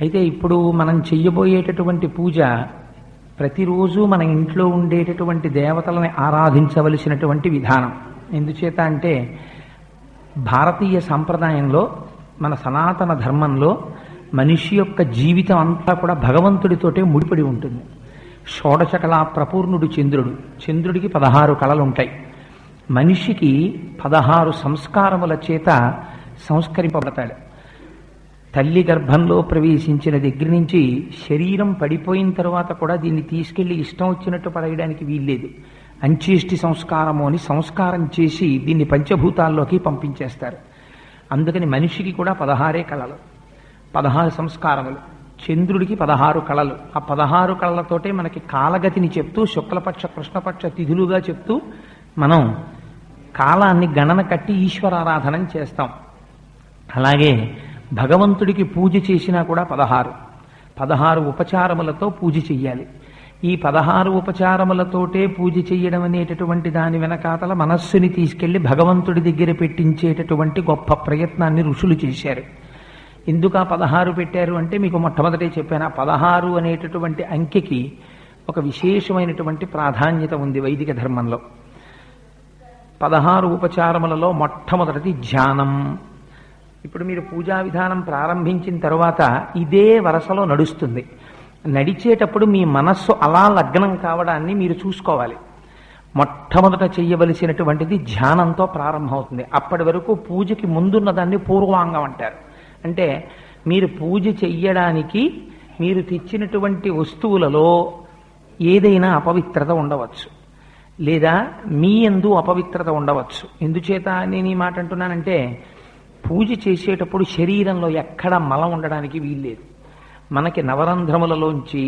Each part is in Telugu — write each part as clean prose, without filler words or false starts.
అయితే ఇప్పుడు మనం చెయ్యబోయేటటువంటి పూజ ప్రతిరోజు మన ఇంట్లో ఉండేటటువంటి దేవతలని ఆరాధించవలసినటువంటి విధానం. ఎందుచేత అంటే భారతీయ సంప్రదాయంలో, మన సనాతన ధర్మంలో మనిషి యొక్క జీవితం అంతా కూడా భగవంతుడితోటే ముడిపడి ఉంటుంది. షోడశ కళా ప్రపూర్ణుడు చంద్రుడు. చంద్రుడికి 16 కళలు ఉంటాయి. మనిషికి 16 సంస్కారముల చేత సంస్కరింపబడతాడు. తల్లి గర్భంలో ప్రవేశించిన దగ్గర నుంచి శరీరం పడిపోయిన తర్వాత కూడా దీన్ని తీసుకెళ్లి ఇష్టం వచ్చినట్టు పడేయడానికి వీల్లేదు. అంచేష్టి సంస్కారము అని సంస్కారం చేసి దీన్ని పంచభూతాల్లోకి పంపించేస్తారు. అందుకని మనిషికి కూడా 16 కళలు, 16 సంస్కారములు. చంద్రుడికి 16 కళలు. ఆ 16 కళలతోటే మనకి కాలగతిని చెప్తూ శుక్లపక్ష కృష్ణపక్ష తిథులుగా చెప్తూ మనం కాలాన్ని గణన కట్టి ఈశ్వరారాధనం చేస్తాం. అలాగే భగవంతుడికి పూజ చేసినా కూడా 16 ఉపచారములతో పూజ చెయ్యాలి. ఈ 16 ఉపచారములతోటే పూజ చెయ్యడం అనేటటువంటి దాని వెనకాతల మనస్సుని తీసుకెళ్లి భగవంతుడి దగ్గర పెట్టించేటటువంటి గొప్ప ప్రయత్నాన్ని ఋషులు చేశారు. ఎందుకు ఆ 16 పెట్టారు అంటే మీకు మొట్టమొదటే చెప్పాను. ఆ 16 అనేటటువంటి అంకెకి ఒక విశేషమైనటువంటి ప్రాధాన్యత ఉంది వైదిక ధర్మంలో. 16 ఉపచారములలో మొట్టమొదటిది ధ్యానం. ఇప్పుడు మీరు పూజా విధానం ప్రారంభించిన తర్వాత ఇదే వరసలో నడుస్తుంది. నడిచేటప్పుడు మీ మనస్సు అలా లగ్నం కావడాన్ని మీరు చూసుకోవాలి. మొట్టమొదట చెయ్యవలసినటువంటిది ధ్యానంతో ప్రారంభమవుతుంది. అప్పటి వరకు పూజకి ముందున్న దాన్ని పూర్వాంగం అంటారు. అంటే మీరు పూజ చెయ్యడానికి మీరు తెచ్చినటువంటి వస్తువులలో ఏదైనా అపవిత్రత ఉండవచ్చు, లేదా మీ యందు అపవిత్రత ఉండవచ్చు. ఎందుచేత నేను ఈ మాట అంటున్నానంటే, పూజ చేసేటప్పుడు శరీరంలో ఎక్కడ మలం ఉండడానికి వీల్లేదు. మనకి నవరంధ్రములలోంచి,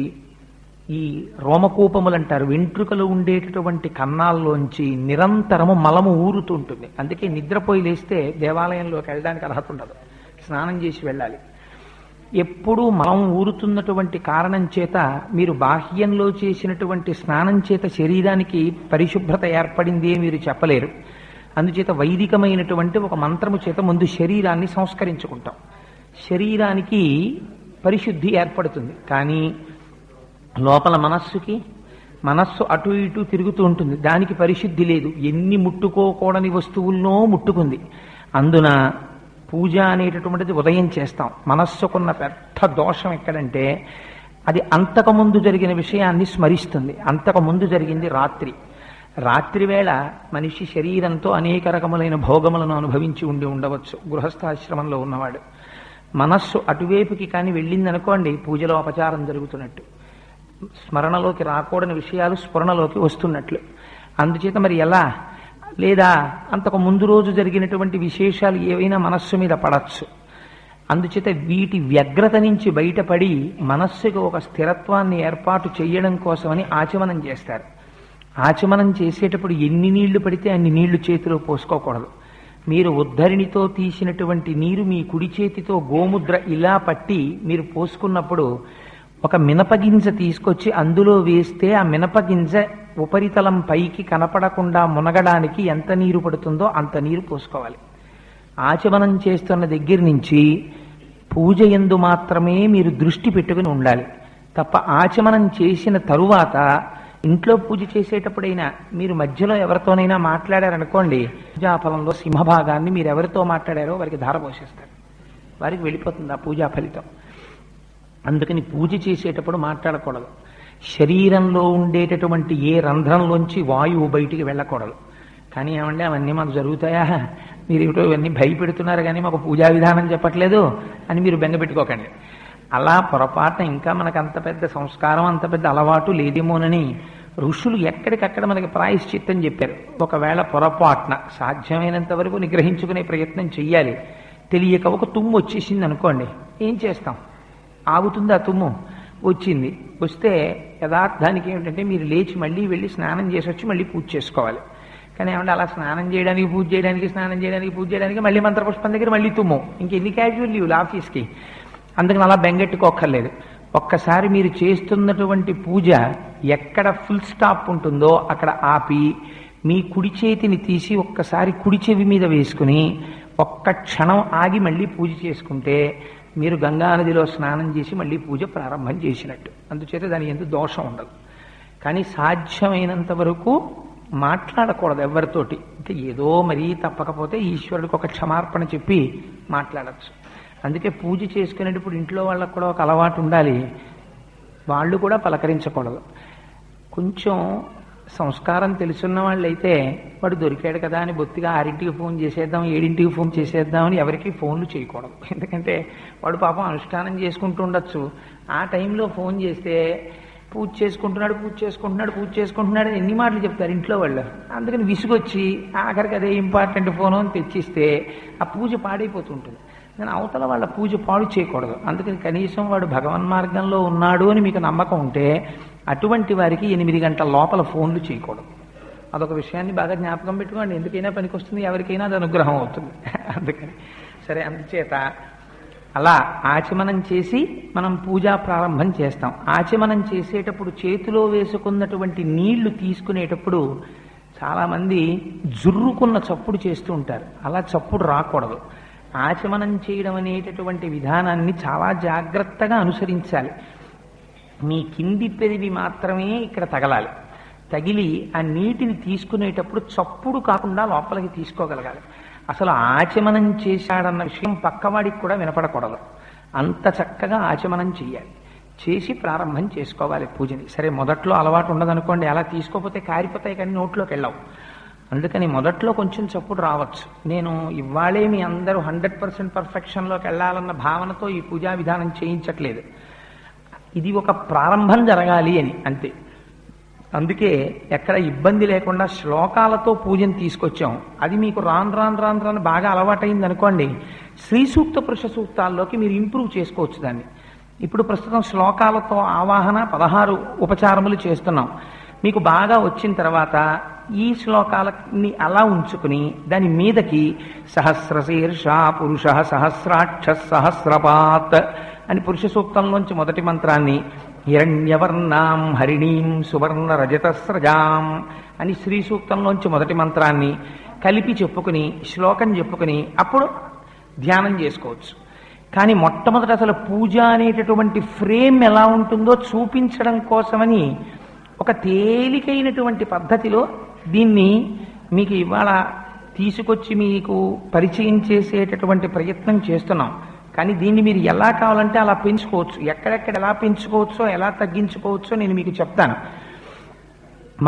ఈ రోమకూపములు అంటారు, వెంట్రుకలు ఉండేటటువంటి కన్నాల్లోంచి నిరంతరము మలము ఊరుతుంటుంది. అందుకే నిద్రపోయి లేస్తే దేవాలయంలోకి వెళ్ళడానికి అర్హత ఉండదు, స్నానం చేసి వెళ్ళాలి. ఎప్పుడూ మలం ఊరుతున్నటువంటి కారణం చేత మీరు బాహ్యంలో చేసినటువంటి స్నానం చేత శరీరానికి పరిశుభ్రత ఏర్పడింది అని మీరు చెప్పలేరు. అందుచేత వైదికమైనటువంటి ఒక మంత్రము చేత ముందు శరీరాన్ని సంస్కరించుకుంటాం. శరీరానికి పరిశుద్ధి ఏర్పడుతుంది. కానీ లోపల మనస్సు అటు ఇటు తిరుగుతూ ఉంటుంది, దానికి పరిశుద్ధి లేదు. ఎన్ని ముట్టుకోకూడని వస్తువులనో ముట్టుకుంది. అందున పూజ అనేటటువంటిది ఉదయం చేస్తాం. మనస్సుకున్న పెద్ద దోషం ఎక్కడంటే, అది అంతకుముందు జరిగిన విషయాన్ని స్మరిస్తుంది. అంతకుముందు జరిగింది రాత్రి వేళ మనిషి శరీరంతో అనేక రకములైన భోగములను అనుభవించి ఉండవచ్చు గృహస్థాశ్రమంలో ఉన్నవాడు. మనస్సు అటువైపుకి కానీ వెళ్ళిందనుకోండి, పూజలో అపచారం జరుగుతున్నట్టు, స్మరణలోకి రాకూడని విషయాలు స్ఫురణలోకి వస్తున్నట్లు. అందుచేత మరి ఎలా? లేదా అంతకు ముందు రోజు జరిగినటువంటి విశేషాలు ఏవైనా మనస్సు మీద పడచ్చు. అందుచేత వీటి వ్యగ్రత నుంచి బయటపడి మనస్సుకు ఒక స్థిరత్వాన్ని ఏర్పాటు చేయడం కోసమని ఆచమనం చేస్తారు. ఆచమనం చేసేటప్పుడు ఎన్ని నీళ్లు పడితే అన్ని నీళ్లు చేతిలో పోసుకోకూడదు. మీరు ఉద్ధరిణితో తీసినటువంటి నీరు మీ కుడి చేతితో గోముద్ర ఇలా పట్టి మీరు పోసుకున్నప్పుడు ఒక మినపగింజ తీసుకొచ్చి అందులో వేస్తే ఆ మినపగింజ ఉపరితలం పైకి కనపడకుండా మునగడానికి ఎంత నీరు పడుతుందో అంత నీరు పోసుకోవాలి. ఆచమనం చేస్తున్న దగ్గర నుంచి పూజ యందు మాత్రమే మీరు దృష్టి పెట్టుకుని ఉండాలి తప్ప, ఆచమనం చేసిన తరువాత ఇంట్లో పూజ చేసేటప్పుడైనా మీరు మధ్యలో ఎవరితోనైనా మాట్లాడారనుకోండి, పూజాఫలంలో సింహభాగాన్ని మీరు ఎవరితో మాట్లాడారో వారికి ధార పోసేస్తారు, వారికి వెళ్ళిపోతుంది ఆ పూజా ఫలితం. అందుకని పూజ చేసేటప్పుడు మాట్లాడకూడదు. శరీరంలో ఉండేటటువంటి ఏ రంధ్రంలోంచి వాయువు బయటికి వెళ్ళకూడదు. కానీ ఏమంటే అవన్నీ మాకు జరుగుతాయా, మీరు ఏమిటో ఇవన్నీ భయపెడుతున్నారు కానీ మాకు పూజా విధానం చెప్పట్లేదు అని మీరు బెంగపెట్టుకోకండి. అలా పొరపాటున ఇంకా మనకు అంత పెద్ద సంస్కారం, అంత పెద్ద అలవాటు లేదేమోనని ఋషులు ఎక్కడికక్కడ మనకి ప్రాయశ్చిత్తం చెప్పారు. ఒకవేళ పొరపాటున సాధ్యమైనంత వరకు నిగ్రహించుకునే ప్రయత్నం చెయ్యాలి. తెలియక ఒక తుమ్ము వచ్చేసింది అనుకోండి, ఏం చేస్తాం? ఆగుతుంది ఆ తుమ్ము. వస్తే యథార్థానికి ఏమిటంటే మీరు లేచి మళ్ళీ వెళ్ళి స్నానం చేసి వచ్చి మళ్ళీ పూజ చేసుకోవాలి. కానీ ఏమంటే అలా స్నానం చేయడానికి పూజ చేయడానికి మళ్ళీ మంత్రపుష్పం దగ్గర మళ్ళీ తుమ్ము, ఇంకెన్ని క్యాజువల్ లీవ్లు ఆఫీస్కి. అందుకని అలా బెంగెట్టుకోక్కర్లేదు. ఒక్కసారి మీరు చేస్తున్నటువంటి పూజ ఎక్కడ ఫుల్ స్టాప్ ఉంటుందో అక్కడ ఆపి మీ కుడి చేతిని తీసి ఒక్కసారి కుడి చెవి మీద వేసుకుని ఒక్క క్షణం ఆగి మళ్ళీ పూజ చేసుకుంటే మీరు గంగా నదిలో స్నానం చేసి మళ్ళీ పూజ ప్రారంభం చేసినట్టు. అందుచేత దాని ఎందుకు దోషం ఉండదు. కానీ సాధ్యమైనంత వరకు మాట్లాడకూడదు ఎవరితోటి. అంటే ఏదో మరీ తప్పకపోతే ఈశ్వరుడికి ఒక క్షమార్పణ చెప్పి మాట్లాడచ్చు. అందుకే పూజ చేసుకునేటప్పుడు ఇంట్లో వాళ్ళకు కూడా ఒక అలవాటు ఉండాలి, వాళ్ళు కూడా పలకరించకూడదు. కొంచెం సంస్కారం తెలుసున్న వాళ్ళైతే వాడు దొరికాడు కదా అని బొత్తిగా 6ంటికి ఫోన్ చేసేద్దాం 7ంటికి ఫోన్ చేసేద్దామని ఎవరికి ఫోన్లు చేయకూడదు. ఎందుకంటే వాడు పాపం అనుష్ఠానం చేసుకుంటూ ఉండొచ్చు. ఆ టైంలో ఫోన్ చేస్తే పూజ చేసుకుంటున్నాడు ఎన్ని మాటలు చెప్తారు ఇంట్లో వాళ్ళు. అందుకని విసుగొచ్చి ఆఖరికి అదే ఇంపార్టెంట్ ఫోను అని తెచ్చిస్తే ఆ పూజ పాడైపోతుంటుంది. నేను అవతల వాళ్ళ పూజ పాడు చేయకూడదు. అందుకని కనీసం వాడు భగవన్మార్గంలో ఉన్నాడు అని మీకు నమ్మకం ఉంటే అటువంటి వారికి 8 గంటల లోపల ఫోన్లు చేయకూడదు. అదొక విషయాన్ని బాగా జ్ఞాపకం పెట్టుకోండి. ఎందుకైనా పనికొస్తుంది, ఎవరికైనా అది అనుగ్రహం అవుతుంది. అందుకని సరే, అందుచేత అలా ఆచమనం చేసి మనం పూజా ప్రారంభం చేస్తాం. ఆచమనం చేసేటప్పుడు చేతిలో వేసుకున్నటువంటి నీళ్లు తీసుకునేటప్పుడు చాలామంది జుర్రుకున్న చప్పుడు చేస్తూ ఉంటారు. అలా చప్పుడు రాకూడదు. ఆచమనం చేయడం అనేటటువంటి విధానాన్ని చాలా జాగ్రత్తగా అనుసరించాలి. మీ కింది పెదవి మాత్రమే ఇక్కడ తగలాలి. తగిలి ఆ నీటిని తీసుకునేటప్పుడు చప్పుడు కాకుండా లోపలికి తీసుకోగలగాలి. అసలు ఆచమనం చేశాడన్న విషయం పక్కవాడికి కూడా వినపడకూడదు. అంత చక్కగా ఆచమనం చేయాలి. చేసి ప్రారంభం చేసుకోవాలి పూజని. సరే, మొదట్లో అలవాటు ఉండదనుకోండి, అలా తీసుకోకపోతే కారిపోతాయి కానీ నోట్లోకి వెళ్ళవు. అందుకని మొదట్లో కొంచెం చప్పుడు రావచ్చు. నేను ఇవాళే మీ అందరూ 100% పర్ఫెక్షన్లోకి వెళ్ళాలన్న భావనతో ఈ పూజా విధానం చేయించట్లేదు. ఇది ఒక ప్రారంభం జరగాలి అని అంతే. అందుకే ఎక్కడ ఇబ్బంది లేకుండా శ్లోకాలతో పూజను తీసుకొచ్చాం. అది మీకు రాను బాగా అలవాటైంది అనుకోండి, శ్రీ సూక్త పురుష సూక్తాల్లోకి మీరు ఇంప్రూవ్ చేసుకోవచ్చు దాన్ని. ఇప్పుడు ప్రస్తుతం శ్లోకాలతో ఆవాహన 16 ఉపచారములు చేస్తున్నాం. మీకు బాగా వచ్చిన తర్వాత ఈ శ్లోకాలని అలా ఉంచుకుని దాని మీదకి సహస్రశీర్ష పురుష సహస్రాక్ష సహస్రపాత్ అని పురుష సూక్తంలోంచి మొదటి మంత్రాన్ని, హిరణ్యవర్ణాం హరిణీం సువర్ణ రజతస్రజాం అని శ్రీ సూక్తంలోంచి మొదటి మంత్రాన్ని కలిపి చెప్పుకుని శ్లోకం చెప్పుకుని అప్పుడు ధ్యానం చేసుకోవచ్చు. కానీ మొట్టమొదట అసలు పూజ అనేటటువంటి ఫ్రేమ్ ఎలా ఉంటుందో చూపించడం కోసమని ఒక తేలికైనటువంటి పద్ధతిలో దీన్ని మీకు ఇవాళ తీసుకొచ్చి మీకు పరిచయం చేసేటటువంటి ప్రయత్నం చేస్తున్నాం. కానీ దీన్ని మీరు ఎలా కావాలంటే అలా పెంచుకోవచ్చు. ఎక్కడెక్కడ ఎలా పెంచుకోవచ్చో ఎలా తగ్గించుకోవచ్చో నేను మీకు చెప్తాను.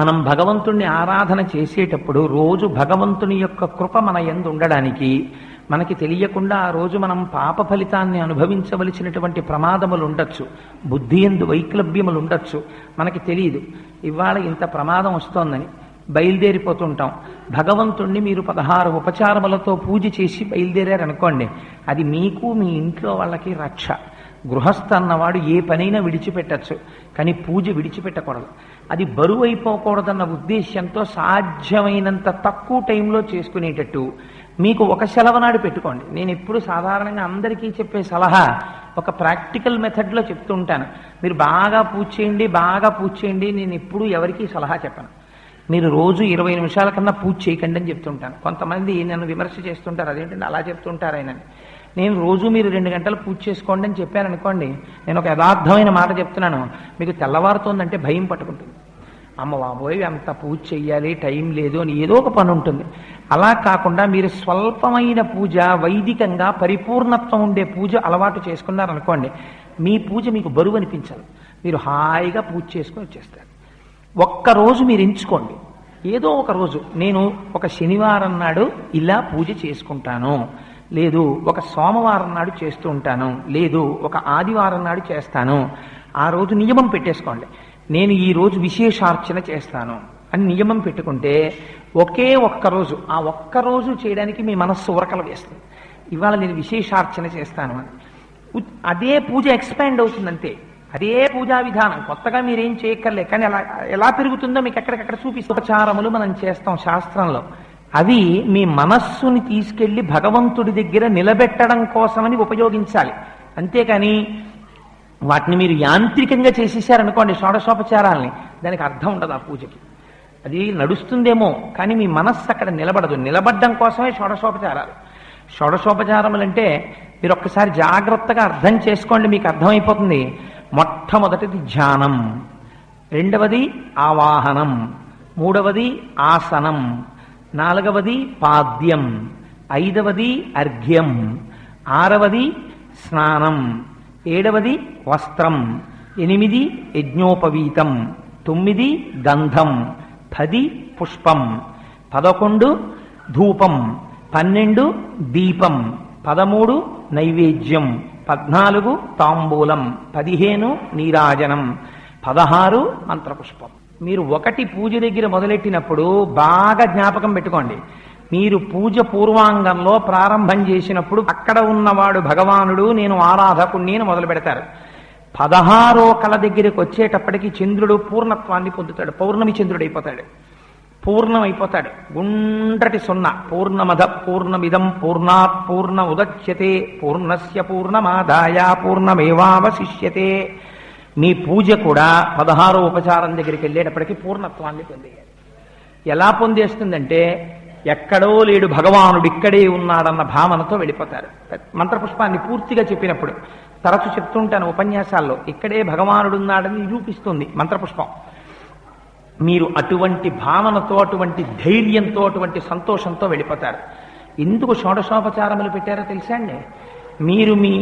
మనం భగవంతుణ్ణి ఆరాధన చేసేటప్పుడు రోజు భగవంతుని యొక్క కృప మన యందు ఉండడానికి మనకి తెలియకుండా ఆ రోజు మనం పాప ఫలితాన్ని అనుభవించవలసినటువంటి ప్రమాదములు ఉండొచ్చు, బుద్ధి యందు వైక్లభ్యములు ఉండొచ్చు. మనకి తెలియదు ఇవాళ ఇంత ప్రమాదం వస్తోందని బయలుదేరిపోతుంటాం. భగవంతుణ్ణి మీరు 16 ఉపచారములతో పూజ చేసి బయలుదేరారనుకోండి, అది మీకు మీ ఇంట్లో వాళ్ళకి రక్ష. గృహస్థ అన్నవాడు ఏ పనైనా విడిచిపెట్టచ్చు, కానీ పూజ విడిచిపెట్టకూడదు. అది బరువు అయిపోకూడదన్న ఉద్దేశ్యంతో సాధ్యమైనంత తక్కువ టైంలో చేసుకునేటట్టు మీకు ఒక సెలవునాడు పెట్టుకోండి. నేను ఎప్పుడు సాధారణంగా అందరికీ చెప్పే సలహా ఒక ప్రాక్టికల్ మెథడ్లో చెప్తూ ఉంటాను. మీరు బాగా పూజ చేయండి. నేను ఎప్పుడూ ఎవరికీ సలహా చెప్పను. మీరు రోజు 20 నిమిషాల కన్నా పూజ చేయకండి అని చెప్తుంటాను. కొంతమంది నన్ను విమర్శ చేస్తుంటారు, అదేంటంటే అలా చెప్తుంటారు ఆయన. నేను రోజు మీరు 2 గంటలు పూజ చేసుకోండి అని చెప్పాను అనుకోండి, నేను ఒక యథార్థమైన మాట చెప్తున్నాను, మీకు తెల్లవారుతోందంటే భయం పట్టుకుంటుంది. అమ్మ బాబోయ్ అంత పూజ చెయ్యాలి, టైం లేదు అని ఏదో ఒక పని ఉంటుంది. అలా కాకుండా మీరు స్వల్పమైన పూజ, వైదికంగా పరిపూర్ణత్వం ఉండే పూజ అలవాటు చేసుకున్నారనుకోండి, మీ పూజ మీకు బరువు అనిపించాలి. మీరు హాయిగా పూజ చేసుకొని వచ్చేస్తారు. ఒక్కరోజు మీరు ఎంచుకోండి, ఏదో ఒక రోజు నేను ఒక శనివారం నాడు ఇలా పూజ చేసుకుంటాను, లేదు ఒక సోమవారం నాడు చేస్తూ ఉంటాను, లేదు ఒక ఆదివారం నాడు చేస్తాను. ఆ రోజు నియమం పెట్టేసుకోండి. నేను ఈ రోజు విశేషార్చన చేస్తాను అని నియమం పెట్టుకుంటే ఒకే ఒక్కరోజు, ఆ ఒక్కరోజు చేయడానికి మీ మనస్సు ఉరకలు వేస్తుంది. ఇవాళ నేను విశేషార్చన చేస్తాను అని అదే పూజ ఎక్స్పాండ్ అవుతుందంతే. అదే పూజా విధానం, కొత్తగా మీరేం చేయక్కర్లే. కానీ అలా ఎలా పెరుగుతుందో మీకు ఎక్కడికక్కడ చూపిస్తూ ఉపచారములు మనం చేస్తాం శాస్త్రంలో. అవి మీ మనస్సుని తీసుకెళ్లి భగవంతుడి దగ్గర నిలబెట్టడం కోసమని ఉపయోగించాలి. అంతేకాని వాటిని మీరు యాంత్రికంగా చేసేసారనుకోండి షోడశోపచారాలని, దానికి అర్థం ఉండదు ఆ పూజకి. అది నడుస్తుందేమో కానీ మీ మనస్సు అక్కడ నిలబడదు. నిలబడ్డం కోసమే షోడశోపచారాలు. షోడశోపచారములంటే మీరు ఒక్కసారి జాగ్రత్తగా అర్థం చేసుకోండి, మీకు అర్థమైపోతుంది. మొట్టమొదటిది ధ్యానం, రెండవది ఆవాహనం, మూడవది ఆసనం, నాలుగవది పాద్యం, ఐదవది అర్ఘ్యం, ఆరవది స్నానం, ఏడవది వస్త్రం, 8 యజ్ఞోపవీతం, 9 గంధం, 10 పుష్పం, 11 ధూపం, 12 దీపం, 13 నైవేద్యం, 14 తాంబూలం, 15 నీరాజనం, 16 మంత్రపుష్పం. మీరు ఒకటి పూజ దగ్గర మొదలెట్టినప్పుడు బాగా జ్ఞాపకం పెట్టుకోండి. మీరు పూజ పూర్వాంగంలో ప్రారంభం చేసినప్పుడు అక్కడ ఉన్నవాడు భగవానుడు, నేను ఆరాధకుణ్ణి అని మొదలు పెడతారు. 16వ కళ దగ్గరికి వచ్చేటప్పటికి చంద్రుడు పూర్ణత్వాన్ని పొందుతాడు, పౌర్ణమి చంద్రుడైపోతాడు, పూర్ణమైపోతాడు. గుండ్రటి సున్నా, పూర్ణమద పూర్ణమిదం పూర్ణాత్ పూర్ణ ఉదచ్యతే పూర్ణస్య పూర్ణమాదాయ పూర్ణమేవావశిష్యతే. మీ పూజ కూడా 16వ ఉపచారం దగ్గరికి వెళ్ళేటప్పటికి పూర్ణత్వాన్ని పొందేయాలి. ఎలా పొందేస్తుందంటే ఎక్కడో లేడు భగవానుడు ఇక్కడే ఉన్నాడన్న భావనతో వెళ్ళిపోతారు. మంత్రపుష్పాన్ని పూర్తిగా చెప్పినప్పుడు తరచు చెప్తుంటాను ఉపన్యాసాల్లో, ఇక్కడే భగవానుడు ఉన్నాడని నిరూపిస్తుంది మంత్రపుష్పం. మీరు అటువంటి భావనతో, అటువంటి ధైర్యంతో, అటువంటి సంతోషంతో వెళ్ళిపోతారు. ఎందుకు షోడశోపచారములు పెట్టారో తెలుసా అండి? మీరు మీ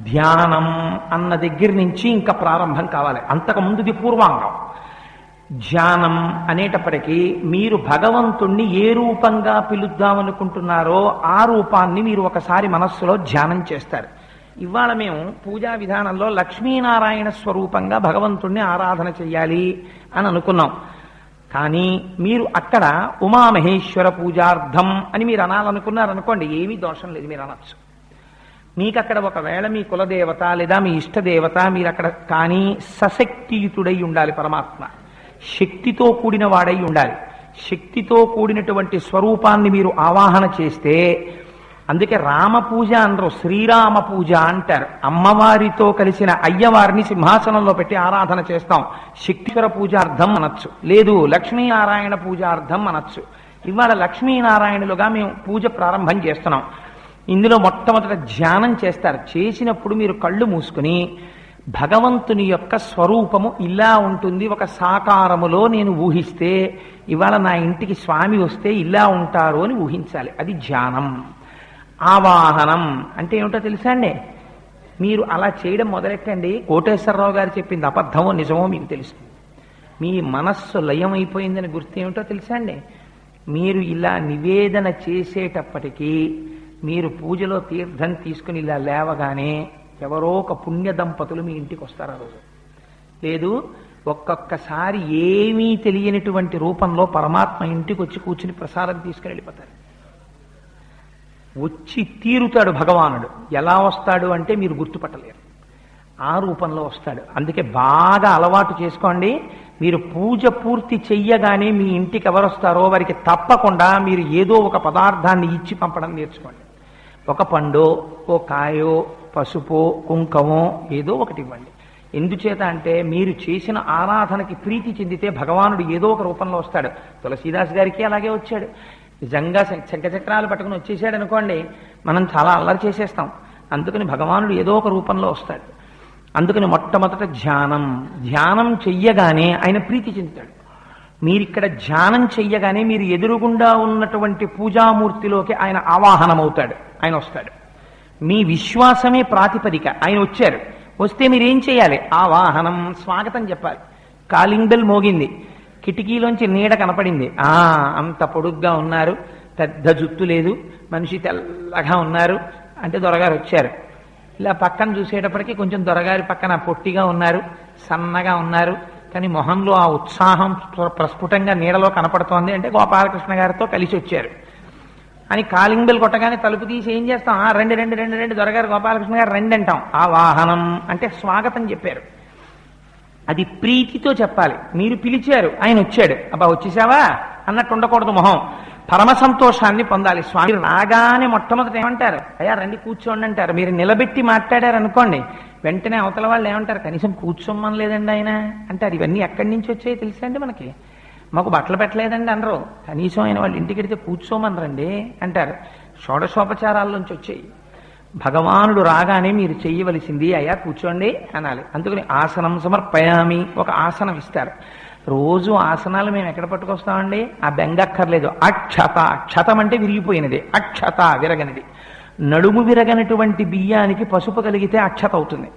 ధ్యానం అన్న దగ్గర నుంచి ఇంకా ప్రారంభం కావాలి. అంతకుముందుది పూర్వాంగం. ధ్యానం అనేటప్పటికీ మీరు భగవంతుణ్ణి ఏ రూపంగా పిలుద్దామనుకుంటున్నారో ఆ రూపాన్ని మీరు ఒకసారి మనస్సులో ధ్యానం చేస్తారు. ఇవాళ మేము పూజా విధానంలో లక్ష్మీనారాయణ స్వరూపంగా భగవంతుణ్ణి ఆరాధన చెయ్యాలి అని అనుకున్నాం. కానీ మీరు అక్కడ ఉమామహేశ్వర పూజార్థం అని మీరు అనాలనుకున్నారనుకోండి, ఏమీ దోషం లేదు, మీరు అనొచ్చు. మీకు అక్కడ ఒకవేళ మీ కులదేవత లేదా మీ ఇష్టదేవత మీరు అక్కడ కానీ సశక్తియుతుడై ఉండాలి. పరమాత్మ శక్తితో కూడిన వాడై ఉండాలి. శక్తితో కూడినటువంటి స్వరూపాన్ని మీరు ఆవాహన చేస్తే, అందుకే రామ పూజ అనరు, శ్రీరామ పూజ అంటారు. అమ్మవారితో కలిసిన అయ్యవారిని సింహాసనంలో పెట్టి ఆరాధన చేస్తాం, శక్తికర పూజార్థం అనొచ్చు. లేదు లక్ష్మీనారాయణ పూజార్థం అనొచ్చు. ఇవాళ లక్ష్మీనారాయణులుగా మేము పూజ ప్రారంభం చేస్తున్నాం. ఇందులో మొట్టమొదట ధ్యానం చేస్తారు. చేసినప్పుడు మీరు కళ్ళు మూసుకుని భగవంతుని యొక్క స్వరూపము ఇలా ఉంటుంది ఒక సాకారములో నేను ఊహిస్తే, ఇవాళ నా ఇంటికి స్వామి వస్తే ఇలా ఉంటారు అని ఊహించాలి. అది ధ్యానం. ఆవాహనం అంటే ఏమిటో తెలుసా అండి? మీరు అలా చేయడం మొదలెట్టండి, కోటేశ్వరరావు గారు చెప్పింది అబద్ధమో నిజమో మీకు తెలుస్తుంది. మీ మనస్సు లయమైపోయిందని గుర్తు ఏమిటో తెలుసా అండి? మీరు ఇలా నివేదన చేసేటప్పటికీ మీరు పూజలో తీర్థం తీసుకుని ఇలా లేవగానే ఎవరో ఒక పుణ్య దంపతులు మీ ఇంటికి వస్తారు ఆ రోజు. లేదు ఒక్కొక్కసారి ఏమీ తెలియనటువంటి రూపంలో పరమాత్మ ఇంటికి వచ్చి కూర్చుని ప్రసాదం తీసుకుని వెళ్ళిపోతారు. వచ్చి తీరుతాడు భగవానుడు. ఎలా వస్తాడు అంటే మీరు గుర్తుపట్టలేరు, ఆ రూపంలో వస్తాడు. అందుకే బాగా అలవాటు చేసుకోండి. మీరు పూజ పూర్తి చెయ్యగానే మీ ఇంటికి ఎవరు వస్తారో వారికి తప్పకుండా మీరు ఏదో ఒక పదార్థాన్ని ఇచ్చి పంపడం నేర్చుకోండి. ఒక పండో, ఓ కాయో, పసుపో, కుంకమో ఏదో ఒకటి ఇవ్వండి. ఎందుచేత అంటే మీరు చేసిన ఆరాధనకి ప్రీతి చెందితే భగవానుడు ఏదో ఒక రూపంలో వస్తాడు. తులసీదాస్ గారికి అలాగే వచ్చాడు. నిజంగా శంఖచక్రాలు పట్టుకుని వచ్చేసాడు అనుకోండి, మనం చాలా అల్లరి చేసేస్తాం. అందుకని భగవానుడు ఏదో ఒక రూపంలో వస్తాడు. అందుకని మొట్టమొదట ధ్యానం చెయ్యగానే ఆయన ప్రీతి చెందుతాడు. మీరిక్కడ ధ్యానం చెయ్యగానే మీరు ఎదురుగుండా ఉన్నటువంటి పూజామూర్తిలోకి ఆయన ఆవాహనమవుతాడు, ఆయన వస్తాడు. మీ విశ్వాసమే ప్రాతిపదిక. ఆయన వచ్చారు, వస్తే మీరేం చేయాలి? ఆవాహనం, స్వాగతం చెప్పాలి. కాలింగ్ బెల్ మోగింది, కిటికీలోంచి నీడ కనపడింది. అంత పొడుగ్గా ఉన్నారు, పెద్ద జుత్తు లేదు, మనిషి తెల్లగా ఉన్నారు అంటే దొరగారు వచ్చారు. ఇలా పక్కన చూసేటప్పటికీ కొంచెం దొరగారి పక్కన పొట్టిగా ఉన్నారు, సన్నగా ఉన్నారు, కానీ మొహంలో ఆ ఉత్సాహం ప్రస్ఫుటంగా నీడలో కనపడుతోంది అంటే గోపాలకృష్ణ గారితో కలిసి వచ్చారు అని కాలింగ్ బెల్ కొట్టగానే తలుపు తీసి ఏం చేస్తాం? రండి రండి రండి రండి, దొరగారు గోపాలకృష్ణ గారు రండి అంటాం. ఆ వాహనం అంటే స్వాగతం చెప్పారు. అది ప్రీతితో చెప్పాలి. మీరు పిలిచారు, ఆయన వచ్చాడు, అబ్బా వచ్చేసావా అన్నట్టు ఉండకూడదు మొహం. పరమ సంతోషాన్ని పొందాలి. స్వామి రాగానే మొట్టమొదటి ఏమంటారు? అయ్యా రండి కూర్చోండి అంటారు. మీరు నిలబెట్టి మాట్లాడారు అనుకోండి, వెంటనే అవతల వాళ్ళు ఏమంటారు? కనీసం కూర్చోమని లేదండి ఆయన అంటారు. ఇవన్నీ ఎక్కడి నుంచి వచ్చాయో తెలుసా అండి మనకి? మాకు బట్టలు పెట్టలేదండి అనరు. కనీసం ఆయన వాళ్ళు ఇంటికి వెడితే కూర్చోమనరండి అంటారు. షోడశోపచారాల్లోంచి వచ్చాయి. భగవానుడు రాగానే మీరు చెయ్యవలసింది అయ్యా కూర్చోండి అనాలి. అందుకని ఆసనం సమర్పయామి, ఒక ఆసనం ఇస్తారు. రోజు ఆసనాలు మేము ఎక్కడ పట్టుకొస్తామండి? ఆ బెంగక్కర్లేదు. అక్షత, క్షతం అంటే విరిగిపోయినది, అక్షత విరగనిది. నడుము విరగనటువంటి బియ్యానికి పసుపు కలిగితే అక్షత అవుతుంది.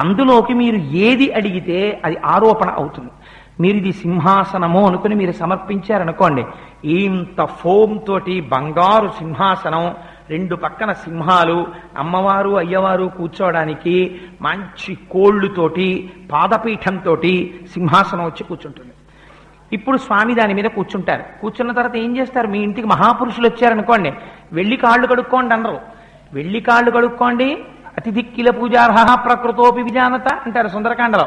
అందులోకి మీరు ఏది అడిగితే అది ఆరోపణ అవుతుంది. మీరు ఇది సింహాసనము అనుకుని మీరు సమర్పించారనుకోండి, ఇంత ఫోమ్ తోటి బంగారు సింహాసనం, 2 పక్కన సింహాలు, అమ్మవారు అయ్యవారు కూర్చోవడానికి మంచి కోళ్ళుతోటి పాదపీఠంతో సింహాసనం వచ్చి కూర్చుంటుంది. ఇప్పుడు స్వామి దాని మీద కూర్చుంటారు. కూర్చున్న తర్వాత ఏం చేస్తారు? మీ ఇంటికి మహాపురుషులు వచ్చారనుకోండి, వెళ్ళి కాళ్ళు కడుక్కోండి అనరు. వెళ్ళి కాళ్ళు కడుక్కోండి, అతిథిక్కిల పూజార్హ ప్రకృతోపి విజానత అంటారు సుందరకాండలో.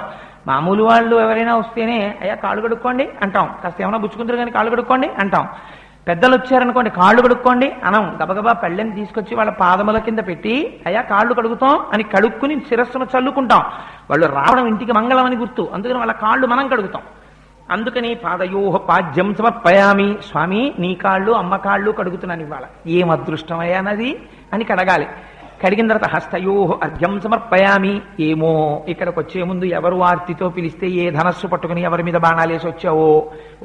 మామూలు వాళ్ళు ఎవరైనా వస్తేనే అయ్యా కాళ్ళు కడుక్కోండి అంటాం. కాస్త ఏమైనా బుచ్చుకుంటారు కానీ కాళ్ళు కడుక్కోండి అంటాం. పెద్దలు వచ్చారనుకోండి కాళ్ళు కడుక్కోండి అనం. గబగబా పళ్ళెని తీసుకొచ్చి వాళ్ళ పాదముల కింద పెట్టి అయ్యా కాళ్ళు కడుగుతాం అని కడుక్కుని శిరస్సును చల్లుకుంటాం. వాళ్ళు రావడం ఇంటికి మంగళం అని గుర్తు. అందుకని వాళ్ళ కాళ్ళు మనం కడుగుతాం. అందుకని పాదయోహ పాద్యం సమర్పయామి, స్వామి నీ కాళ్ళు అమ్మ కాళ్ళు కడుగుతున్నాను ఇవాళ, ఏం అదృష్టమయ్యానది అని కడగాలి. కడిగిన తర్వాత హస్తయోహ అర్ఘ్యం సమర్పయామి. ఏమో ఇక్కడికి వచ్చే ముందు ఎవరు ఆర్తితో పిలిస్తే ఏ ధనస్సు పట్టుకుని ఎవరి మీద బాణాలేసి వచ్చావో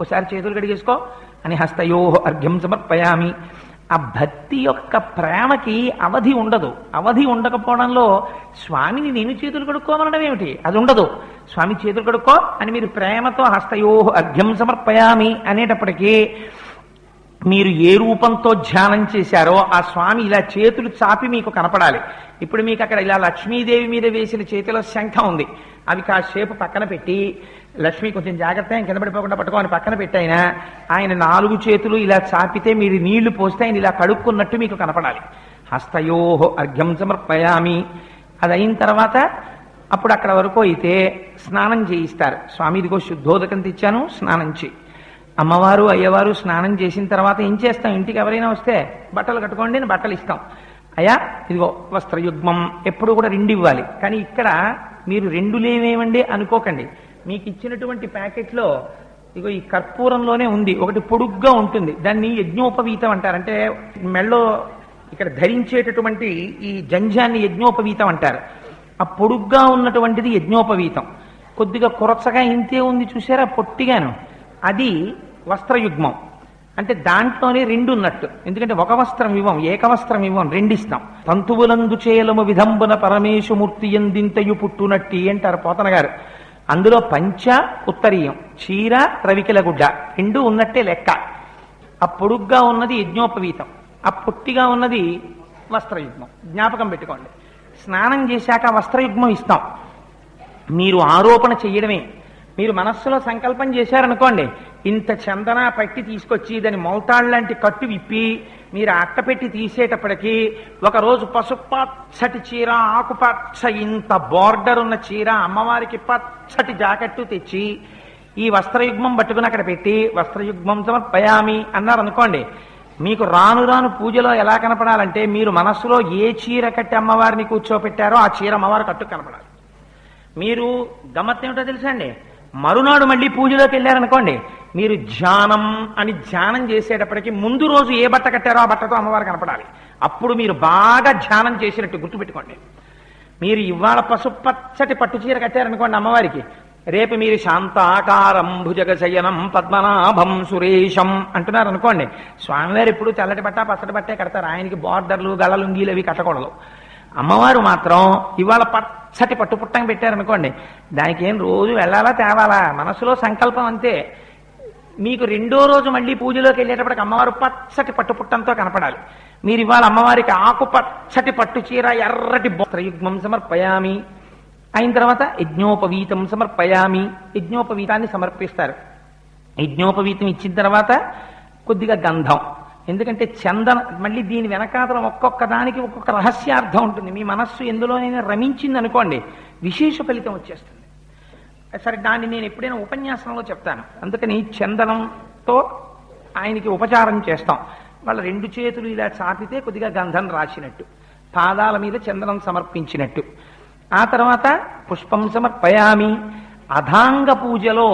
ఓసారి చేతులు కడిగేసుకో అని హస్తయోహ అర్ఘ్యం సమర్పయామి. ఆ భక్తి యొక్క ప్రేమకి అవధి ఉండదు. అవధి ఉండకపోవడంలో స్వామిని నేను చేతులు కడుక్కోమనడం ఏమిటి? అది ఉండదు. స్వామి చేతులు కడుక్కో అని మీరు ప్రేమతో హస్తయోహ అర్ఘ్యం సమర్పయామి అనేటప్పటికీ మీరు ఏ రూపంతో ధ్యానం చేశారో ఆ స్వామి ఇలా చేతులు చాపి మీకు కనపడాలి. ఇప్పుడు మీకు అక్కడ ఇలా లక్ష్మీదేవి మీద వేసిన చేతిలో శంఖం ఉంది, అవి కాసేపు పక్కన పెట్టి లక్ష్మి కొంచెం జాగ్రత్త కింద పడిపోకుండా పట్టుకోని పక్కన పెట్టైనా ఆయన 4 చేతులు ఇలా చాపితే మీరు నీళ్లు పోస్తే ఆయన ఇలా కడుక్కున్నట్టు మీకు కనపడాలి. హస్తయోహ అర్ఘ్యం సమర్పయామి. అది అయిన తర్వాత అప్పుడు అక్కడ వరకు అయితే స్నానం చేయిస్తారు. స్వామి ఇదిగో శుద్ధోదకం తెచ్చాను స్నానం చేయి. అమ్మవారు అయ్యవారు స్నానం చేసిన తర్వాత ఏం చేస్తాం? ఇంటికి ఎవరైనా వస్తే బట్టలు కట్టుకోండి అని బట్టలు ఇస్తాం. అయ్యా ఇదిగో వస్త్రయుగ్మం, ఎప్పుడు కూడా 2 ఇవ్వాలి. కానీ ఇక్కడ మీరు 2 లేవేమండి అనుకోకండి. మీకు ఇచ్చినటువంటి ప్యాకెట్లో ఇగో ఈ కర్పూరంలోనే ఉంది, ఒకటి పొడుగ్గా ఉంటుంది, దాన్ని యజ్ఞోపవీతం అంటారు. అంటే మెళ్ళో ఇక్కడ ధరించేటటువంటి ఈ జంజాన్ని యజ్ఞోపవీతం అంటారు. ఆ పొడుగ్గా ఉన్నటువంటిది యజ్ఞోపవీతం. కొద్దిగా కొరచగా ఇంతే ఉంది చూసారా పొట్టిగాను, అది వస్త్రయుగ్మం. అంటే దాంట్లోనే 2 ఉన్నట్టు. ఎందుకంటే ఒక వస్త్రం ఇవ్వం, ఏకవస్త్రం ఇవ్వం, 2 ఇస్తాం. తంతువులందు చేలము విధంబున పరమేశుమూర్తి ఎందింతయు పుట్టునట్టి అంటారు పోతన గారు. అందులో పంచ ఉత్తరీయం, చీర రవికిల గుడ్డ 2 ఉన్నట్టే లెక్క. ఆ పొడుగ్గా ఉన్నది యజ్ఞోపవీతం, ఆ పొట్టిగా ఉన్నది వస్త్రయుగ్మం. జ్ఞాపకం పెట్టుకోండి. స్నానం చేశాక వస్త్రయుగ్మం ఇస్తాం. మీరు ఆరోపణ చెయ్యడమే. మీరు మనస్సులో సంకల్పం చేశారనుకోండి, ఇంత చందన పట్టి తీసుకొచ్చి దాని మౌతాళ్ళ లాంటి కట్టు విప్పి మీరు అట్ట పెట్టి తీసేటప్పటికీ ఒకరోజు పసుపచ్చటి చీర, ఆకుపచ్చ ఇంత బార్డర్ ఉన్న చీర, అమ్మవారికి పచ్చటి జాకెట్టు తెచ్చి ఈ వస్త్రయుగ్మం పట్టుకుని అక్కడ పెట్టి వస్త్రయుగ్మం సమర్పయామి అన్నారనుకోండి, మీకు రాను రాను పూజలో ఎలా కనపడాలంటే మీరు మనస్సులో ఏ చీర కట్టి అమ్మవారిని కూర్చోపెట్టారో ఆ చీర అమ్మవారి కట్టు కనపడాలి. మీరు గమ్మత్తు ఏమిటో తెలుసా అండి? మరునాడు మళ్ళీ పూజలోకి వెళ్ళారనుకోండి, మీరు ధ్యానం అని ధ్యానం చేసేటప్పటికి ముందు రోజు ఏ బట్ట కట్టారో ఆ బట్టతో అమ్మవారు కనపడాలి. అప్పుడు మీరు బాగా ధ్యానం చేసినట్టు గుర్తుపెట్టుకోండి. మీరు ఇవాళ పసుపచ్చటి పట్టు చీర కట్టారనుకోండి అమ్మవారికి, రేపు మీరు శాంతాకారం భుజగశయనం పద్మనాభం సురేశం అంటున్నారు అనుకోండి, స్వామివారు ఎప్పుడు తెల్లటి బట్ట పచ్చటి బట్టే కడతారు. ఆయనకి బార్డర్లు గళలుంగీలు అవి కట్టకూడదు. అమ్మవారు మాత్రం ఇవాళ పచ్చటి పట్టుపుట్టం పెట్టారనుకోండి, దానికి ఏం రోజు వెళ్ళాలా తేవాలా, మనసులో సంకల్పం అంతే. మీకు 2వ రోజు మళ్ళీ పూజలోకి వెళ్ళేటప్పటికి అమ్మవారు పచ్చటి పట్టుపుట్టంతో కనపడాలి. మీరు ఇవాళ అమ్మవారికి ఆకు పచ్చటి పట్టు చీర ఎర్రటి వస్త్రయుగ్మం సమర్పయామి అయిన తర్వాత యజ్ఞోపవీతం సమర్పయామి. యజ్ఞోపవీతాన్ని సమర్పిస్తారు. యజ్ఞోపవీతం ఇచ్చిన తర్వాత కొద్దిగా గంధం, ఎందుకంటే చందన మళ్ళీ దీని వెనకాతలం ఒక్కొక్క దానికి ఒక్కొక్క రహస్యార్థం ఉంటుంది. మీ మనస్సు ఎందులోనైనా రమించింది అనుకోండి, విశేష ఫలితం వచ్చేస్తుంది. సరే, దాన్ని నేను ఎప్పుడైనా ఉపన్యాసంలో చెప్తాను. అందుకని చందనంతో ఆయనకి ఉపచారం చేస్తాం. వాళ్ళ 2 చేతులు ఇలా చాపితే కొద్దిగా గంధం రాసినట్టు, పాదాల మీద చందనం సమర్పించినట్టు. ఆ తర్వాత పుష్పం సమర్పయామి. అధాంగ పూజలో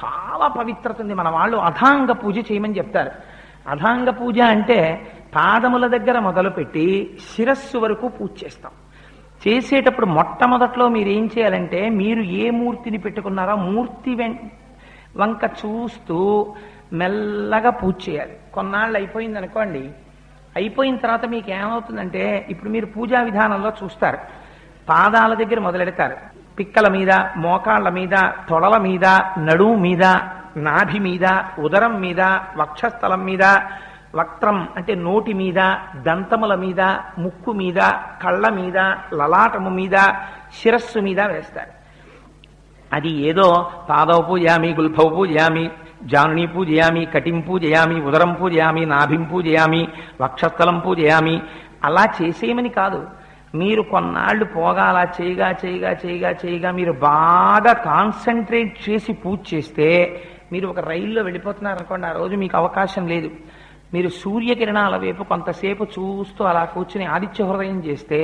చాలా పవిత్రత ఉంది. మన వాళ్ళు అధాంగ పూజ చేయమని చెప్తారు. అథాంగ పూజ అంటే పాదముల దగ్గర మొదలుపెట్టి శిరస్సు వరకు పూజ చేస్తాం. చేసేటప్పుడు మొట్టమొదట్లో మీరు ఏం చేయాలంటే, మీరు ఏ మూర్తిని పెట్టుకున్నారో మూర్తి వంక చూస్తూ మెల్లగా పూజ చేయాలి. కొన్నాళ్ళు అయిపోయింది అనుకోండి, అయిపోయిన తర్వాత మీకు ఏమవుతుందంటే, ఇప్పుడు మీరు పూజా విధానంలో చూస్తారు, పాదాల దగ్గర మొదలెడతారు, పిక్కల మీద, మోకాళ్ళ మీద, తొడల మీద, నడుము మీద, నాభి మీద, ఉదరం మీద, వక్షస్థలం మీద, వక్త్రం అంటే నోటి మీద, దంతముల మీద, ముక్కు మీద, కళ్ళ మీద, లలాటము మీద, శిరస్సు మీద వేస్తారు. అది ఏదో పాదవ పూజయామి, గుల్భవ పూజయామి, జానుని పూజయామి, కటిం పూజయామి, ఉదరం పూజయామి, నాభిం పూజయామి, వక్షస్థలం పూజయామి అలా చేసేయమని కాదు. మీరు కొన్నాళ్ళు పోగా అలా చేయగా చేయగా చేయగా చేయగా మీరు బాగా కాన్సన్ట్రేట్ చేసి పూజ చేస్తే, మీరు ఒక రైల్లో వెళ్ళిపోతున్నారనుకోండి, ఆ రోజు మీకు అవకాశం లేదు. మీరు సూర్యకిరణాల వైపు కొంతసేపు చూస్తూ అలా కూర్చుని ఆదిత్య హృదయం చేస్తే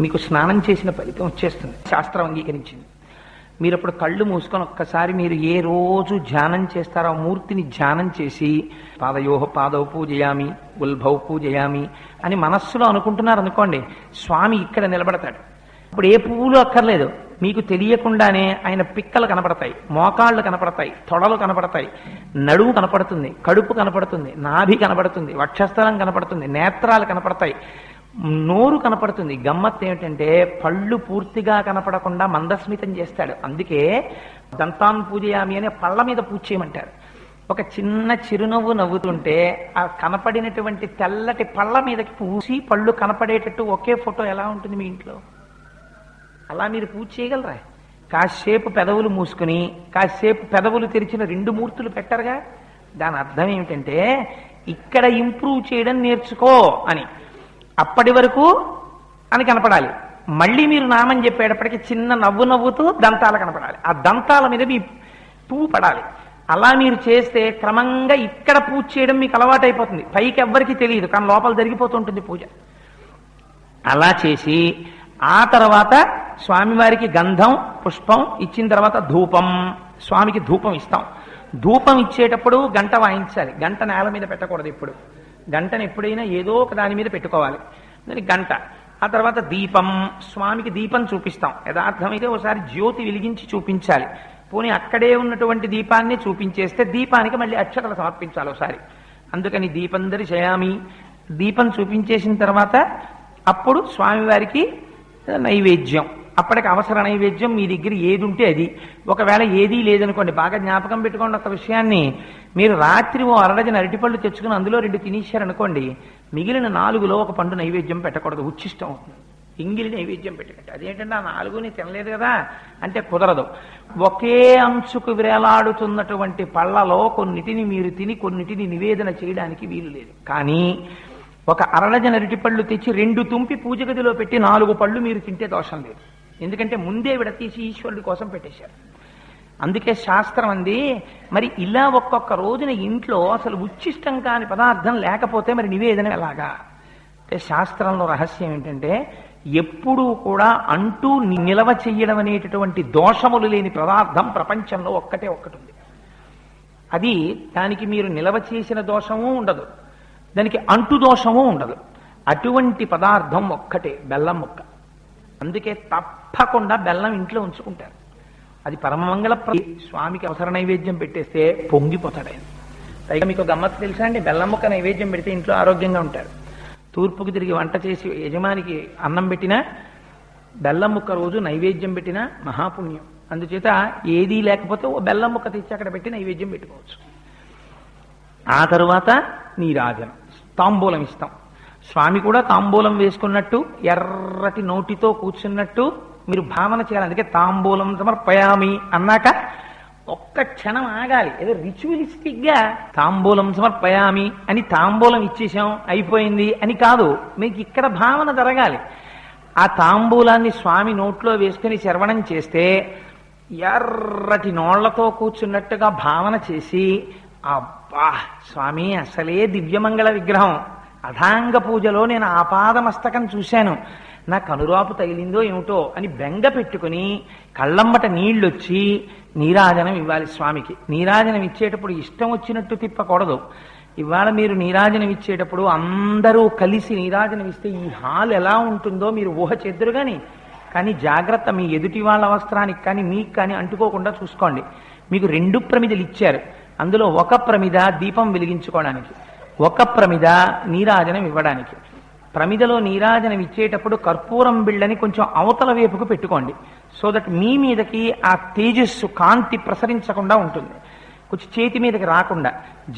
మీకు స్నానం చేసిన ఫలితం వచ్చేస్తుంది, శాస్త్రం అంగీకరించింది. మీరు అప్పుడు కళ్ళు మూసుకొని ఒక్కసారి మీరు ఏ రోజు ధ్యానం చేస్తారో ఆ మూర్తిని ధ్యానం చేసి పాదయోహ పాదవ పూజయామి, గుల్భౌ పూజయామి అని మనస్సులో అనుకుంటున్నారు అనుకోండి, స్వామి ఇక్కడ నిలబడతాడు. ఇప్పుడు ఏ పువ్వులు అక్కర్లేదు, మీకు తెలియకుండానే ఆయన పిక్కలు కనపడతాయి, మోకాళ్ళు కనపడతాయి, తొడలు కనపడతాయి, నడుము కనపడుతుంది, కడుపు కనపడుతుంది, నాభి కనపడుతుంది, వక్షస్థలం కనపడుతుంది, నేత్రాలు కనపడతాయి, నోరు కనపడుతుంది. గమ్మత్ ఏమిటంటే పళ్ళు పూర్తిగా కనపడకుండా మందస్మితం చేస్తాడు. అందుకే దంతాన్ పూజయామి అనే పళ్ళ మీద పూజ చేయమంటారు. ఒక చిన్న చిరునవ్వు నవ్వుతుంటే ఆ కనపడినటువంటి తెల్లటి పళ్ళ మీదకి పూసి పళ్ళు కనపడేటట్టు ఒకే ఫోటో ఎలా ఉంటుంది మీ ఇంట్లో? అలా మీరు పూజ చేయగలరా? కాసేపు పెదవులు మూసుకుని కాసేపు పెదవులు తెరిచిన రెండు మూర్తులు పెట్టరుగా. దాని అర్థం ఏమిటంటే ఇక్కడ ఇంప్రూవ్ చేయడం నేర్చుకో అని. అప్పటి వరకు అని కనపడాలి. మళ్ళీ మీరు నామని చెప్పేటప్పటికి చిన్న నవ్వు నవ్వుతూ దంతాలు కనపడాలి, ఆ దంతాల మీద మీ పువ్వు పడాలి. అలా మీరు చేస్తే క్రమంగా ఇక్కడ పూజ చేయడం మీకు అలవాటైపోతుంది. పైకి ఎవ్వరికీ తెలియదు, కానీ లోపల జరిగిపోతుంటుంది పూజ. అలా చేసి ఆ తర్వాత స్వామివారికి గంధం పుష్పం ఇచ్చిన తర్వాత ధూపం, స్వామికి ధూపం ఇస్తాం. ధూపం ఇచ్చేటప్పుడు గంట వాయించాలి. గంట నేల మీద పెట్టకూడదు. ఇప్పుడు గంటను ఎప్పుడైనా ఏదో ఒక దాని మీద పెట్టుకోవాలి. దానికి గంట. ఆ తర్వాత దీపం, స్వామికి దీపం చూపిస్తాం. యథార్థమైతే ఒకసారి జ్యోతి వెలిగించి చూపించాలి. పోనీ అక్కడే ఉన్నటువంటి దీపాన్ని చూపించేస్తే దీపానికి మళ్ళీ అక్షతలు సమర్పించాలి ఒకసారి. అందుకని దీపం దర్శయామి, దీపం చూపించేసిన తర్వాత అప్పుడు స్వామివారికి నైవేద్యం. అప్పటికి అవసర నైవేద్యం మీ దగ్గర ఏది ఉంటే అది. ఒకవేళ ఏదీ లేదనుకోండి, బాగా జ్ఞాపకం పెట్టుకోండి ఒక విషయాన్ని. మీరు రాత్రి ఓ అరడజన అరటిపళ్ళు తెచ్చుకుని అందులో 2 తినేశారనుకోండి, మిగిలిన 4లో ఒక పండు నైవేద్యం పెట్టకూడదు, ఉచ్చిష్టం అవుతుంది. ఇంగిలి నైవేద్యం పెట్టకండి. అదేంటంటే ఆ 4ని తినలేదు కదా అంటే కుదరదు. ఒకే అంచుకు వేలాడుతున్నటువంటి పళ్ళలో కొన్నిటిని మీరు తిని కొన్నిటిని నివేదన చేయడానికి వీలు లేదు. కానీ ఒక అరడజన అరటిపళ్ళు తెచ్చి 2 తుంపి పూజ గదిలో పెట్టి 4 పళ్ళు మీరు తింటే దోషం లేదు. ఎందుకంటే ముందే విడతీసి ఈశ్వరుడి కోసం పెట్టేశారు. అందుకే శాస్త్రం అంది, మరి ఇలా ఒక్కొక్క రోజున ఇంట్లో అసలు ఉచ్చిష్టం కాని పదార్థం లేకపోతే మరి నివేదన ఎలాగా అంటే, శాస్త్రంలో రహస్యం ఏంటంటే ఎప్పుడూ కూడా అంటూ నిలవ చెయ్యడం అనేటటువంటి దోషములు లేని పదార్థం ప్రపంచంలో ఒక్కటే ఒక్కటి ఉంది. అది దానికి మీరు నిలవ చేసిన దోషము ఉండదు, దానికి అంటు దోషము ఉండదు. అటువంటి పదార్థం ఒక్కటే బెల్లం ముక్క. అందుకే తప్పకుండా బెల్లం ఇంట్లో ఉంచుకుంటారు. అది పరమమంగళ. స్వామికి అవసర నైవేద్యం పెట్టేస్తే పొంగిపోతాడు ఆయన. పైగా మీకు గమ్మత్తు తెలుసా అండి, బెల్లం ముక్క నైవేద్యం పెడితే ఇంట్లో ఆరోగ్యంగా ఉంటారు. తూర్పుకి తిరిగి వంట చేసి యజమానికి అన్నం పెట్టినా బెల్లం ముక్క రోజు నైవేద్యం పెట్టినా మహాపుణ్యం. అందుచేత ఏదీ లేకపోతే ఓ బెల్లం ముక్క తెచ్చి అక్కడ పెట్టి నైవేద్యం పెట్టుకోవచ్చు. ఆ తరువాత నీరాజనం, తాంబూలం ఇస్తాం. స్వామి కూడా తాంబూలం వేసుకున్నట్టు ఎర్రటి నోటితో కూర్చున్నట్టు మీరు భావన చేయాలి. అందుకే తాంబూలం సమర్పయామి అన్నాక ఒక్క క్షణం ఆగాలి. ఏదో రిచువలిస్టిక్ గా తాంబూలం సమర్పయామి అని తాంబూలం ఇచ్చేసాం అయిపోయింది అని కాదు, మీకు ఇక్కడ భావన జరగాలి. ఆ తాంబూలాన్ని స్వామి నోట్లో వేసుకుని శ్రవణం చేస్తే ఎర్రటి నోళ్లతో కూర్చున్నట్టుగా భావన చేసి, అబ్బా స్వామి అసలే దివ్యమంగళ విగ్రహం, అథాంగ పూజలో నేను ఆపాదమస్తకం చూశాను, నాకు అనురాపు తగిలిందో ఏమిటో అని బెంగ పెట్టుకుని కళ్ళమ్మట నీళ్ళొచ్చి నీరాజనం ఇవ్వాలి స్వామికి. నీరాజనం ఇచ్చేటప్పుడు ఇష్టం వచ్చినట్టు తిప్పకూడదు. ఇవాళ మీరు నీరాజనం ఇచ్చేటప్పుడు అందరూ కలిసి నీరాజనం ఇస్తే ఈ హాల్ ఎలా ఉంటుందో మీరు ఊహ చెద్దరు కానీ జాగ్రత్త, మీ ఎదుటి వాళ్ళ వస్త్రానికి కానీ మీకు కానీ అంటుకోకుండా చూసుకోండి. మీకు 2 ప్రమిదలు ఇచ్చారు, అందులో ఒక ప్రమిద దీపం వెలిగించుకోవడానికి, ఒక ప్రమిద నీరాజనం ఇవ్వడానికి. ప్రమిదలో నీరాజనం ఇచ్చేటప్పుడు కర్పూరం బిళ్ళని కొంచెం అవతల వైపుకు పెట్టుకోండి, సో దట్ మీ మీదకి ఆ తేజస్సు కాంతి ప్రసరించకుండా ఉంటుంది, కొంచెం చేతి మీదకి రాకుండా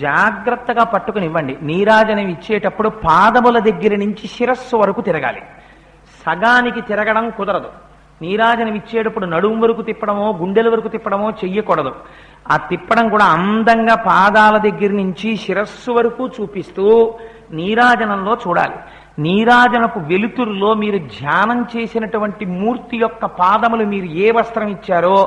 జాగ్రత్తగా పట్టుకుని ఇవ్వండి. నీరాజనం ఇచ్చేటప్పుడు పాదముల దగ్గర నుంచి శిరస్సు వరకు తిరగాలి, సగానికి తిరగడం కుదరదు. నీరాజనం ఇచ్చేటప్పుడు నడుము వరకు తిప్పడమో గుండెల వరకు తిప్పడమో చెయ్యకూడదు. ఆ తిప్పడం కూడా అందంగా పాదాల దగ్గర నుంచి శిరస్సు వరకు చూపిస్తూ నీరాజనంలో చూడాలి. నీరాజనపు వెలుతురులో మీరు ధ్యానం చేసినటువంటి మూర్తి యొక్క పాదములు మీరు ఏ వస్త్రం ఇచ్చారో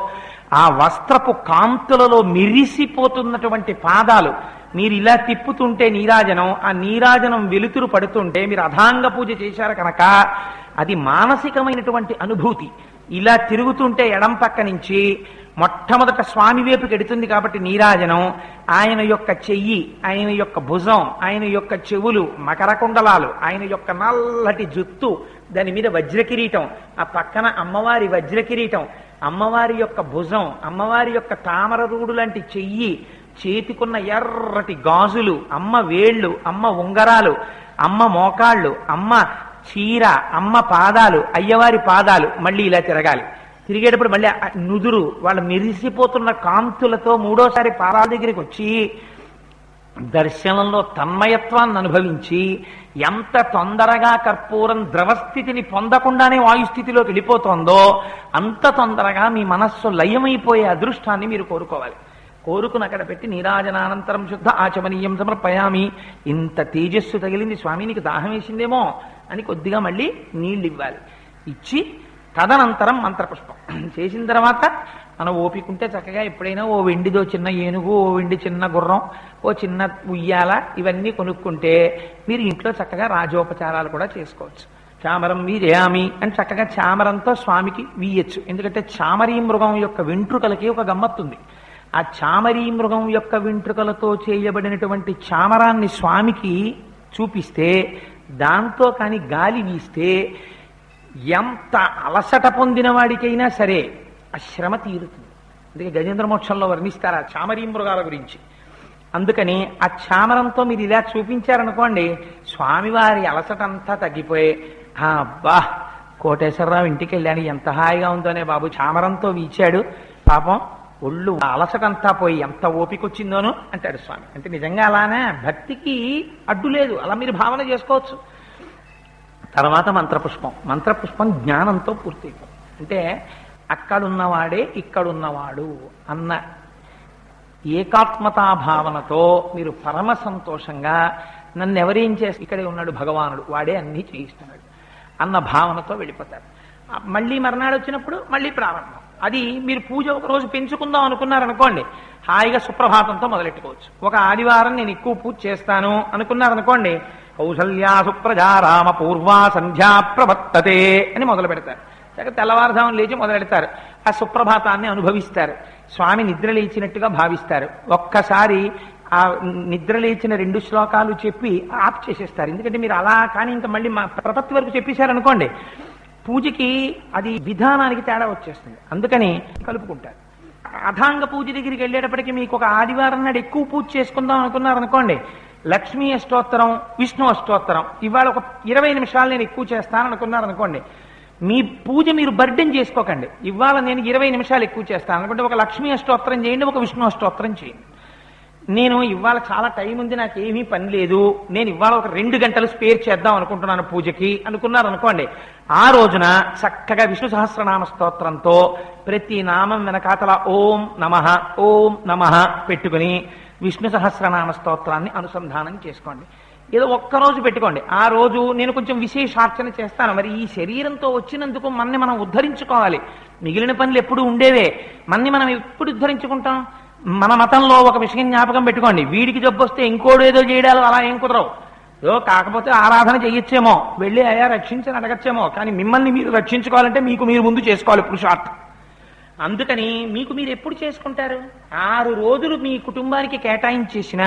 ఆ వస్త్రపు కాంతులలో మెరిసిపోతున్నటువంటి పాదాలు మీరు ఇలా తిప్పుతుంటే నీరాజనం, ఆ నీరాజనం వెలుతురు పడుతుంటే మీరు అధాంగ పూజ చేశారు కనుక అది మానసికమైనటువంటి అనుభూతి. ఇలా తిరుగుతుంటే ఎడం పక్క నుంచి మొట్టమొదట స్వామి వైపుకి ఎడుతుంది కాబట్టి నీరాజనం, ఆయన యొక్క చెయ్యి, ఆయన యొక్క భుజం, ఆయన యొక్క చెవులు మకరకుండలాలు, ఆయన యొక్క నల్లటి జుత్తు, దాని మీద వజ్రకిరీటం, ఆ పక్కన అమ్మవారి వజ్రకిరీటం, అమ్మవారి యొక్క భుజం, అమ్మవారి యొక్క తామరరూడు లాంటి చెయ్యి, చేతికున్న ఎర్రటి గాజులు, అమ్మ వేళ్ళు, అమ్మ ఉంగరాలు, అమ్మ మోకాళ్ళు, అమ్మ చీర, అమ్మ పాదాలు, అయ్యవారి పాదాలు, మళ్ళీ ఇలా తిరగాలి. తిరిగేటప్పుడు మళ్ళీ నుదురు వాళ్ళ మెరిసిపోతున్న కాంతులతో మూడోసారి పాదాల దగ్గరికి వచ్చి దర్శనంలో తన్మయత్వాన్ని అనుభవించి ఎంత తొందరగా కర్పూరం ద్రవస్థితిని పొందకుండానే వాయుస్థితిలోకి వెళ్ళిపోతుందో అంత తొందరగా మీ మనస్సు లయమైపోయే అదృష్టాన్ని మీరు కోరుకోవాలి. కోరుకుని అక్కడ పెట్టి నీరాజనానంతరం శుద్ధ ఆచమనీయం సమర్పయామి. ఇంత తేజస్సు తగిలింది స్వామి, నీకు దాహం వేసిందేమో అని కొద్దిగా మళ్ళీ నీళ్ళు ఇవ్వాలి. ఇచ్చి తదనంతరం మంత్రపుష్పం చేసిన తర్వాత మనం ఓపికంటే చక్కగా ఎప్పుడైనా ఓ వెండిదో చిన్న ఏనుగు, ఓ వెండి చిన్న గుర్రం, ఓ చిన్న ఉయ్యాల ఇవన్నీ కొనుక్కుంటే మీరు ఇంట్లో చక్కగా రాజోపచారాలు కూడా చేసుకోవచ్చు. చామరం వీజయామి అని చక్కగా చామరంతో స్వామికి వీయచ్చు. ఎందుకంటే చామరీ మృగం యొక్క వెంట్రుకలకి ఒక గమ్మత్తుంది. ఆ చామరీ మృగం యొక్క వెంట్రుకలతో చేయబడినటువంటి చామరాన్ని స్వామికి చూపిస్తే దాంతో కానీ గాలి వీస్తే ఎంత అలసట పొందిన వాడికైనా సరే ఆ శ్రమ తీరుతుంది. అందుకే గజేంద్ర మోక్షంలో వర్ణిస్తారు ఆ చామరీ మృగాల గురించి. అందుకని ఆ చామరంతో మీరు ఇలా చూపించారనుకోండి, స్వామివారి అలసట అంతా తగ్గిపోయి అబ్బా కోటేశ్వరరావు ఇంటికి వెళ్ళాను ఎంత హాయిగా ఉందోనే బాబు, చామరంతో వీచాడు పాపం ఒళ్ళు అలసటంతా పోయి ఎంత ఓపిక వచ్చిందోను అంటాడు స్వామి. అంటే నిజంగా అలానే భక్తికి అడ్డు లేదు, అలా మీరు భావన చేసుకోవచ్చు. తర్వాత మంత్రపుష్పం. మంత్రపుష్పం జ్ఞానంతో పూర్తయిపోతుంది. అంటే అక్కడున్నవాడే ఇక్కడున్నవాడు అన్న ఏకాత్మతా భావనతో మీరు పరమ సంతోషంగా నన్ను ఎవరేం చేసి ఇక్కడే ఉన్నాడు భగవానుడు, వాడే అన్నీ చేయిస్తున్నాడు అన్న భావనతో వెళ్ళిపోతారు. మళ్ళీ మర్నాడు వచ్చినప్పుడు మళ్ళీ ప్రారంభం. అది మీరు పూజ ఒక రోజు పెంచుకుందాం అనుకున్నారనుకోండి, హాయిగా సుప్రభాతంతో మొదలెట్టుకోవచ్చు. ఒక ఆదివారం నేను ఎక్కువ పూజ చేస్తాను అనుకున్నారనుకోండి, కౌసల్యా సుప్రజా రామ పూర్వా సంధ్యా ప్రవర్తతే అని మొదలు పెడతారు. తెల్లవారుధామం లేచి మొదలెడతారు. ఆ సుప్రభాతాన్ని అనుభవిస్తారు. స్వామి నిద్ర లేచినట్టుగా భావిస్తారు. ఒక్కసారి ఆ నిద్ర లేచిన 2 శ్లోకాలు చెప్పి ఆప్ చేసేస్తారు. ఎందుకంటే మీరు అలా కానీ ఇంకా మళ్ళీ మా ప్రపత్తి వరకు చెప్పేశారనుకోండి, పూజకి అది విధానానికి తేడా వచ్చేస్తుంది. అందుకని కలుపుకుంటారు. అథాంగ పూజ దగ్గరికి వెళ్ళేటప్పటికీ మీకు ఒక ఆదివారం నాడు ఎక్కువ పూజ చేసుకుందాం అనుకున్నారనుకోండి, లక్ష్మీ అష్టోత్తరం, విష్ణు అష్టోత్తరం ఇవాళ ఒక 20 నిమిషాలు నేను ఎక్కువ చేస్తాను అనుకున్నారనుకోండి, మీ పూజ మీరు బర్డెన్ చేసుకోకండి. ఇవాళ నేను 20 నిమిషాలు ఎక్కువ చేస్తాను అనుకుంటే ఒక లక్ష్మీ అష్టోత్తరం చేయండి, ఒక విష్ణు అష్టోత్తరం చేయండి. నేను ఇవాళ చాలా టైం ఉంది, నాకు ఏమీ పని లేదు, నేను ఇవాళ ఒక 2 గంటలు స్పేర్ చేద్దాం అనుకుంటున్నాను పూజకి అనుకున్నారనుకోండి, ఆ రోజున చక్కగా విష్ణు సహస్రనామ స్తోత్రంతో ప్రతి నామం వెనకాతల ఓం నమః ఓం నమః పెట్టుకుని విష్ణు సహస్రనామ స్తోత్రాన్ని అనుసంధానం చేసుకోండి. ఏదో ఒక్కరోజు పెట్టుకోండి. ఆ రోజు నేను కొంచెం విశేషార్చన చేస్తాను. మరి ఈ శరీరంతో వచ్చినందుకు మన్ని మనం ఉద్ధరించుకోవాలి. మిగిలిన పనులు ఎప్పుడు ఉండేవే, మన్ని మనం ఎప్పుడు ఉద్ధరించుకుంటాం? మన మతంలో ఒక విషయం జ్ఞాపకం పెట్టుకోండి, వీడికి జబ్బు వస్తే ఇంకోడు ఏదో చేయడాలు అలా ఏం కుదరవు. ఏదో కాకపోతే ఆరాధన చెయ్యొచ్చేమో, వెళ్ళి అయ్యా రక్షించని అడగచ్చేమో, కానీ మిమ్మల్ని మీరు రక్షించుకోవాలంటే మీకు మీరు ముందు చేసుకోవాలి పురుషార్థం. అందుకని మీకు మీరు ఎప్పుడు చేసుకుంటారు? 6 రోజులు మీ కుటుంబానికి కేటాయించేసిన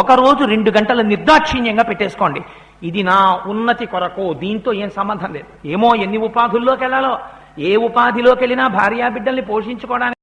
1 రోజు 2 గంటలు నిర్దాక్షిణ్యంగా పెట్టేసుకోండి. ఇది నా ఉన్నతి కొరకు, దీంతో ఏం సంబంధం లేదు. ఏమో ఎన్ని ఉపాధుల్లోకి వెళ్ళాలో, ఏ ఉపాధిలోకి వెళ్ళినా భార్యాబిడ్డల్ని పోషించుకోవడానికి